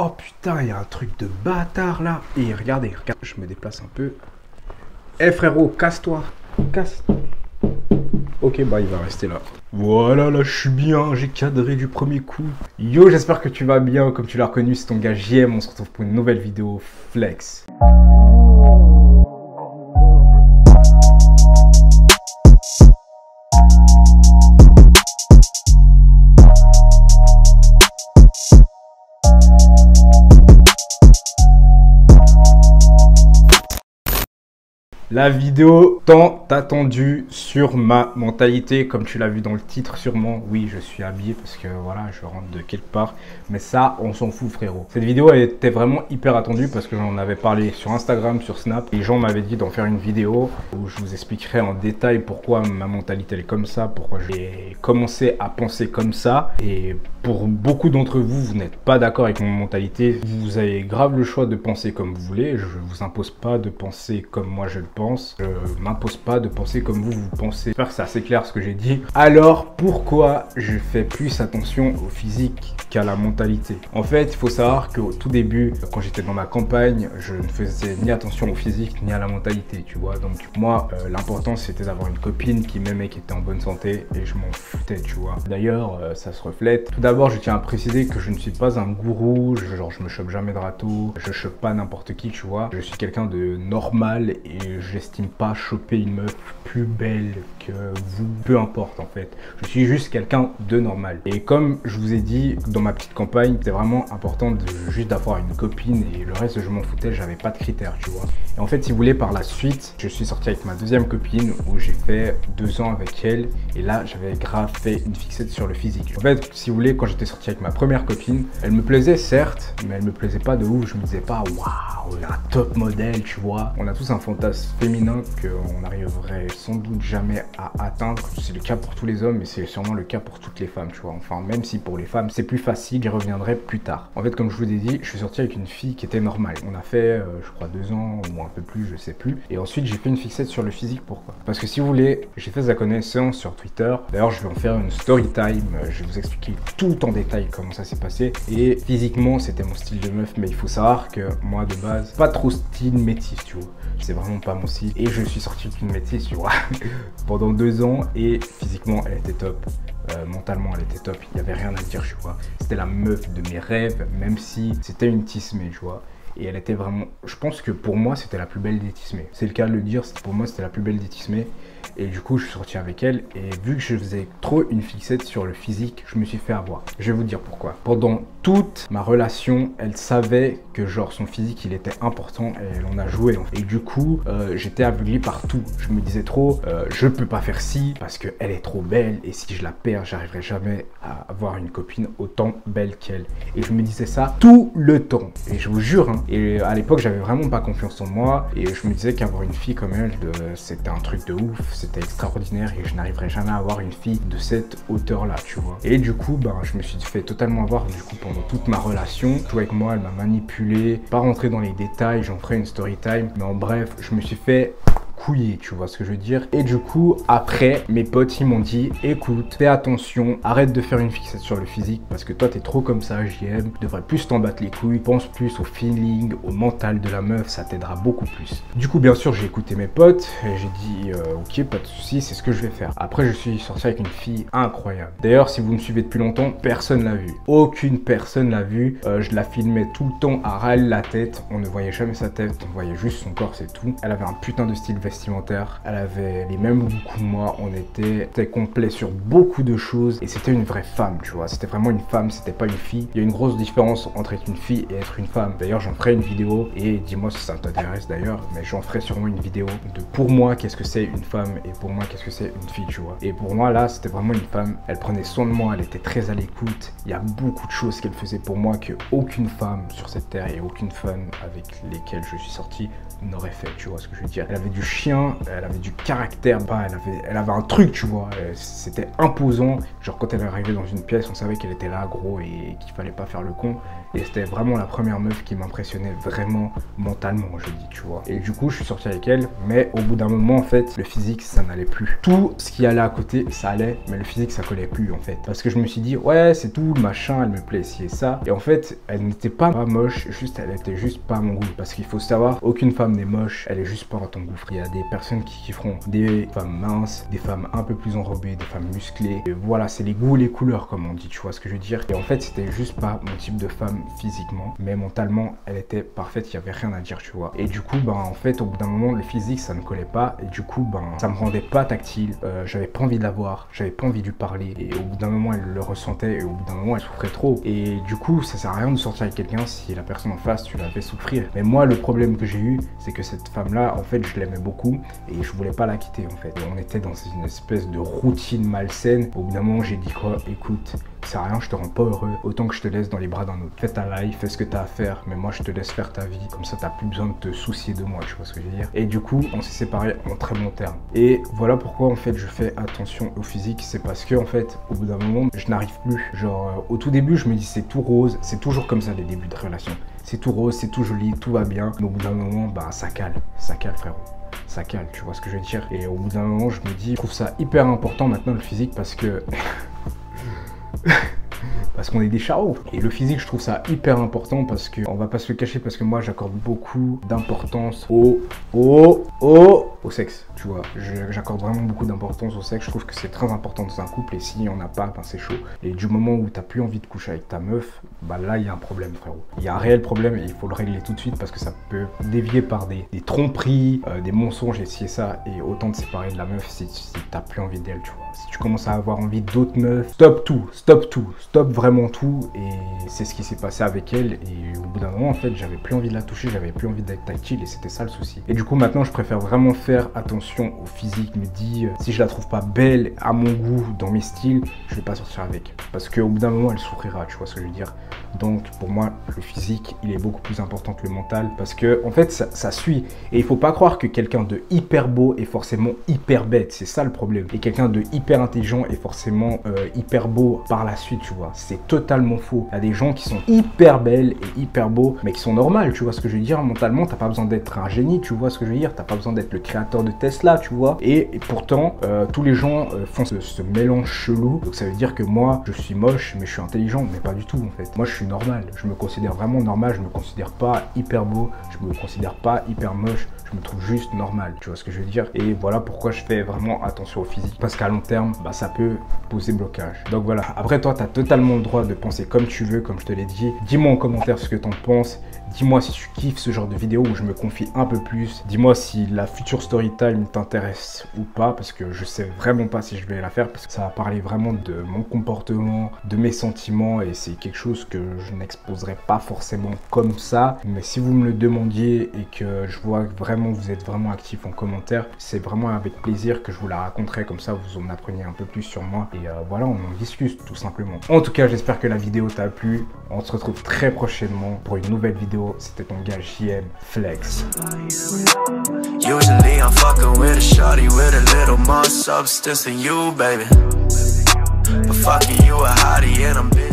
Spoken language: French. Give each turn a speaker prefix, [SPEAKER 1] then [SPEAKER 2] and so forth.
[SPEAKER 1] Oh putain, il y a un truc de bâtard là. Et regardez, je me déplace un peu. Eh frérot, casse-toi. Casse. Ok, bah il va rester là. Voilà, là je suis bien, j'ai cadré du premier coup. Yo, j'espère que tu vas bien. Comme tu l'as reconnu, c'est ton gars JM. On se retrouve pour une nouvelle vidéo flex. La vidéo tant attendue sur ma mentalité, comme tu l'as vu dans le titre sûrement. Oui, je suis habillé parce que voilà, je rentre de quelque part. Mais ça, on s'en fout frérot. Cette vidéo elle était vraiment hyper attendue parce que j'en avais parlé sur Instagram, sur Snap. Les gens m'avaient dit d'en faire une vidéo où je vous expliquerai en détail pourquoi ma mentalité elle est comme ça, pourquoi j'ai commencé à penser comme ça. Et pour beaucoup d'entre vous, vous n'êtes pas d'accord avec mon mentalité. Vous avez grave le choix de penser comme vous voulez. Je ne vous impose pas de penser comme moi je le pense. Je m'impose pas de penser comme vous pensez. J'espère que c'est assez clair ce que j'ai dit. Alors, pourquoi je fais plus attention au physique qu'à la mentalité? En fait, il faut savoir qu'au tout début, quand j'étais dans ma campagne, je ne faisais ni attention au physique ni à la mentalité, tu vois. Donc moi, l'important c'était d'avoir une copine qui m'aimait, qui était en bonne santé et je m'en foutais, tu vois. D'ailleurs, ça se reflète. Tout d'abord, je tiens à préciser que je ne suis pas un gourou, genre je me chope jamais de râteau, je chope pas n'importe qui, tu vois. Je suis quelqu'un de normal et j'estime pas choper une meuf plus belle que vous, peu importe en fait. Je suis juste quelqu'un de normal. Et comme je vous ai dit, dans ma petite campagne, c'est vraiment important juste d'avoir une copine et le reste je m'en foutais, j'avais pas de critères, tu vois. Et en fait, si vous voulez, par la suite, je suis sorti avec ma deuxième copine où j'ai fait 2 ans avec elle et là, j'avais grave fait une fixette sur le physique. En fait, si vous voulez, quand j'étais sorti avec ma première copine, elle me plaisait certes, mais elle me plaisait pas de ouf. Je me disais pas, waouh, un top modèle, tu vois. On a tous un fantasme féminin qu'on n'arriverait sans doute jamais à atteindre. C'est le cas pour tous les hommes, mais c'est sûrement le cas pour toutes les femmes, tu vois. Enfin, même si pour les femmes, c'est plus facile, j'y reviendrai plus tard. En fait, comme je vous ai dit, je suis sorti avec une fille qui était normale. On a fait, je crois, 2 ans ou un peu plus, je sais plus. Et ensuite, j'ai fait une fixette sur le physique. Pourquoi? Parce que si vous voulez, j'ai fait sa connaissance sur Twitter. D'ailleurs, je vais en faire une story time. Je vais vous expliquer tout en détail comment ça s'est passé. Et physiquement, c'était mon style de meuf, mais il faut savoir que moi, de base, pas trop style métis, tu vois. C'est vraiment pas mon style. Et je suis sorti avec une métisse, tu vois, pendant 2 ans. Et physiquement, elle était top. Mentalement, elle était top. Il n'y avait rien à dire, tu vois. C'était la meuf de mes rêves, même si c'était une tismée, tu vois. Et elle était vraiment... Je pense que pour moi, c'était la plus belle des tismées. C'est le cas de le dire. Pour moi, c'était la plus belle des tismées. Et du coup, je suis sorti avec elle. Et vu que je faisais trop une fixette sur le physique, je me suis fait avoir. Je vais vous dire pourquoi. Pendant toute ma relation, elle savait que genre son physique, il était important. Et elle en a joué. Et du coup, j'étais aveuglé par tout. Je me disais trop, je peux pas faire ci parce qu'elle est trop belle. Et si je la perds, j'arriverai jamais à avoir une copine autant belle qu'elle. Et je me disais ça tout le temps. Et je vous jure, hein. Et à l'époque, j'avais vraiment pas confiance en moi. Et je me disais qu'avoir une fille comme elle, c'était un truc de ouf. C'était extraordinaire et je n'arriverais jamais à avoir une fille de cette hauteur-là, tu vois. Et du coup, ben, je me suis fait totalement avoir du coup pendant toute ma relation. Jouer avec moi, elle m'a manipulé. Pas rentrer dans les détails, j'en ferai une story time. Mais en bref, je me suis fait couillé, tu vois ce que je veux dire. Et du coup, après, mes potes, ils m'ont dit, écoute, fais attention, arrête de faire une fixette sur le physique parce que toi, t'es trop comme ça, JM. Tu devrais plus t'en battre les couilles, pense plus au feeling, au mental de la meuf, ça t'aidera beaucoup plus. Du coup, bien sûr, j'ai écouté mes potes et j'ai dit, ok, pas de souci, c'est ce que je vais faire. Après, je suis sorti avec une fille incroyable. D'ailleurs, si vous me suivez depuis longtemps, personne l'a vue. Aucune personne l'a vue. Je la filmais tout le temps à ras la tête. On ne voyait jamais sa tête, on voyait juste son corps, c'est tout. Elle avait un putain de style vestimentaire, elle avait les mêmes goûts que moi, on était complet sur beaucoup de choses et c'était une vraie femme, tu vois, c'était vraiment une femme, c'était pas une fille. Il y a une grosse différence entre être une fille et être une femme. D'ailleurs, j'en ferai une vidéo et dis-moi si ça t'intéresse d'ailleurs, mais j'en ferai sûrement une vidéo de pour moi qu'est-ce que c'est une femme et pour moi qu'est-ce que c'est une fille, tu vois. Et pour moi là, c'était vraiment une femme, elle prenait soin de moi, elle était très à l'écoute. Il y a beaucoup de choses qu'elle faisait pour moi que aucune femme sur cette terre et aucune femme avec lesquelles je suis sorti n'aurait fait, tu vois ce que je veux dire. Elle avait du chien, elle avait du caractère, bah, elle avait un truc, tu vois, c'était imposant. Genre quand elle est arrivée dans une pièce, on savait qu'elle était là, gros, et qu'il fallait pas faire le con. Et c'était vraiment la première meuf qui m'impressionnait vraiment mentalement, je dis, tu vois. Et du coup, je suis sorti avec elle, mais au bout d'un moment, en fait, le physique, ça n'allait plus. Tout ce qui allait à côté, ça allait, mais le physique, ça collait plus, en fait. Parce que je me suis dit, ouais, c'est tout, machin, elle me plaît, ci et ça. Et en fait, elle n'était pas moche, juste, elle était juste pas à mon goût. Parce qu'il faut savoir, aucune femme n'est moche, elle est juste pas à ton goût. Il y a des personnes qui kifferont des femmes minces, des femmes un peu plus enrobées, des femmes musclées. Et voilà, c'est les goûts et les couleurs, comme on dit, tu vois ce que je veux dire. Et en fait, c'était juste pas mon type de femme physiquement, mais mentalement, elle était parfaite, il y avait rien à dire, tu vois. Et du coup, ben, en fait, au bout d'un moment, le physique, ça ne collait pas. Et du coup, ben, ça me rendait pas tactile. J'avais pas envie de la voir, j'avais pas envie de lui parler. Et au bout d'un moment, elle le ressentait. Et au bout d'un moment, elle souffrait trop. Et du coup, ça sert à rien de sortir avec quelqu'un si la personne en face, tu la fais souffrir. Mais moi, le problème que j'ai eu, c'est que cette femme-là, en fait, je l'aimais beaucoup et je voulais pas la quitter, en fait. Et on était dans une espèce de routine malsaine. Au bout d'un moment, j'ai dit quoi, écoute, ça sert à rien, je te rends pas heureux, autant que je te laisse dans les bras d'un autre. Fais ta life, fais ce que t'as à faire, mais moi je te laisse faire ta vie, comme ça t'as plus besoin de te soucier de moi, tu vois ce que je veux dire. Et du coup, on s'est séparés en très bon terme. Et voilà pourquoi en fait je fais attention au physique, c'est parce que en fait, au bout d'un moment, je n'arrive plus. Genre, au tout début, je me dis c'est tout rose, c'est toujours comme ça les débuts de relation. C'est tout rose, c'est tout joli, tout va bien, mais au bout d'un moment, bah ça cale frérot. Ça cale, tu vois ce que je veux dire. Et au bout d'un moment, je me dis, je trouve ça hyper important maintenant le physique parce que... parce qu'on est des charros. Et le physique, je trouve ça hyper important parce que, on va pas se le cacher, parce que moi, j'accorde beaucoup d'importance au sexe, tu vois. J'accorde vraiment beaucoup d'importance au sexe. Je trouve que c'est très important dans un couple et s'il n'y en a pas, ben c'est chaud. Et du moment où t'as plus envie de coucher avec ta meuf, bah là, il y a un problème, frérot. Il y a un réel problème et il faut le régler tout de suite parce que ça peut dévier par des tromperies, des mensonges et ci et ça. Et autant te séparer de la meuf si t'as plus envie d'elle, tu vois. Si tu commences à avoir envie d'autres meufs, stop vraiment tout. Et c'est ce qui s'est passé avec elle. Et au bout d'un moment, en fait, j'avais plus envie de la toucher, j'avais plus envie d'être tactile et c'était ça le souci. Et du coup, maintenant, je préfère vraiment faire attention au physique. Me dis, si je la trouve pas belle, à mon goût, dans mes styles, je vais pas sortir avec. Parce qu'au bout d'un moment, elle souffrira, tu vois ce que je veux dire. Donc, pour moi, le physique, il est beaucoup plus important que le mental. Parce que, en fait, ça suit. Et il faut pas croire que quelqu'un de hyper beau est forcément hyper bête. C'est ça le problème. Et quelqu'un de hyper intelligent est forcément hyper beau par la suite, tu vois. C'est totalement faux. Il y a des gens qui sont hyper belles et hyper beaux, mais qui sont normales, tu vois ce que je veux dire. Mentalement, t'as pas besoin d'être un génie, tu vois ce que je veux dire. T'as pas besoin d'être le créateur de Tesla, tu vois. Et pourtant, tous les gens font ce mélange chelou. Donc ça veut dire que moi, je suis moche, mais je suis intelligent. Mais pas du tout, en fait. Moi, je suis normal. Je me considère vraiment normal. Je me considère pas hyper beau. Je me considère pas hyper moche. Je me trouve juste normal, tu vois ce que je veux dire. Et voilà pourquoi je fais vraiment attention au physique. Parce qu'à long terme, bah, ça peut poser blocage. Donc voilà. Après, toi, tu as totalement le droit de penser comme tu veux, comme je te l'ai dit. Dis-moi en commentaire ce que tu en penses. Dis-moi si tu kiffes ce genre de vidéo où je me confie un peu plus. Dis-moi si la future story time t'intéresse ou pas. Parce que je sais vraiment pas si je vais la faire. Parce que ça va parler vraiment de mon comportement, de mes sentiments. Et c'est quelque chose que je n'exposerai pas forcément comme ça. Mais si vous me le demandiez et que je vois que vraiment vous êtes vraiment actif en commentaire, c'est vraiment avec plaisir que je vous la raconterai, comme ça vous en appreniez un peu plus sur moi et voilà, on en discute tout simplement. En tout cas, j'espère que la vidéo t'a plu. On se retrouve très prochainement pour une nouvelle vidéo. C'était ton gars JM Flex. Usually I'm fucking with a shorty with a little more substance than you, baby. But fucking you a hottie and I'm big.